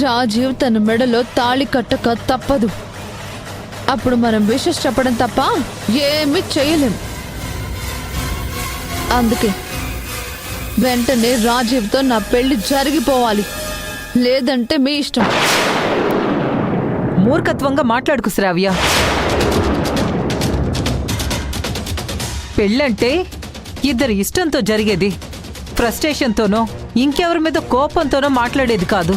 రాజీవ్ తన మెడలో తాళి కట్టక తప్పదు. అప్పుడు మనం విషెస్ చెప్పడం తప్ప ఏమీ చేయలేం. అందుకే వెంటనే రాజీవ్తో నా పెళ్లి జరిగిపోవాలి, లేదంటే మీ ఇష్టం. మూర్ఖత్వంగా మాట్లాడుకు శ్రావ్య. పెళ్ళంటే ఇద్దరి ఇష్టంతో జరిగేది. ఫ్రస్ట్రేషన్తోనో ఇంకెవరి మీద కోపంతోనో మాట్లాడేది కాదు.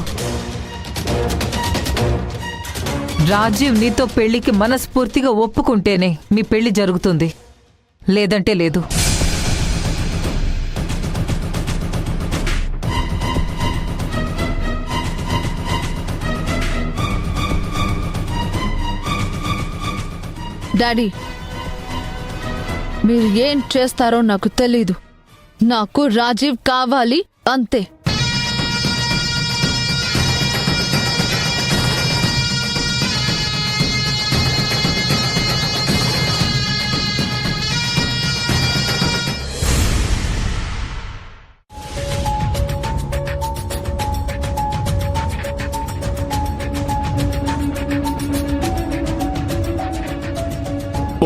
రాజీవ్ నీతో పెళ్లికి మనస్ఫూర్తిగా ఒప్పుకుంటేనే మీ పెళ్లి జరుగుతుంది, లేదంటే లేదు. డాడీ, మీరు ఏం చేస్తారో నాకు తెలీదు. నాకు రాజీవ్ కావాలి, అంతే.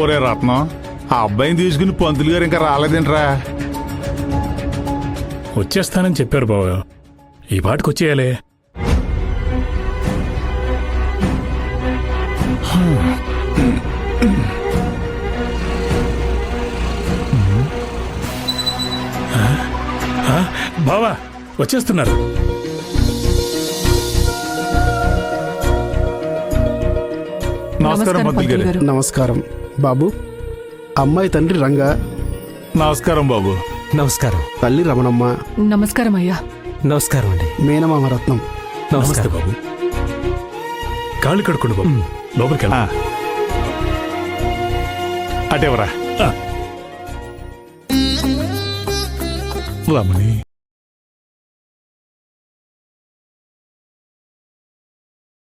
ఒరే రత్నం, ఆ అబ్బాయిని తీసుకుని పంతులు గారు ఇంకా రాలేదేంట్రా? వచ్చేస్తానని చెప్పారు బావ, ఈ పాటికి వచ్చేయాలి. బావా వచ్చేస్తున్నారు. నమస్కారం పంతులు గారు. నమస్కారం బాబు. అమ్మాయి తండ్రి రంగా. నమస్కారం బాబు. నమస్కారం. తల్లి రమణమ్మ. నమస్కారం అయ్యా. నమస్కారం అండి. మేనమామ రత్నం. నమస్తే బాబు. కాళ్ళు కడుక్కోండి బాబు, లోపలికి వెళ్ళా. అటేవరా రమణి.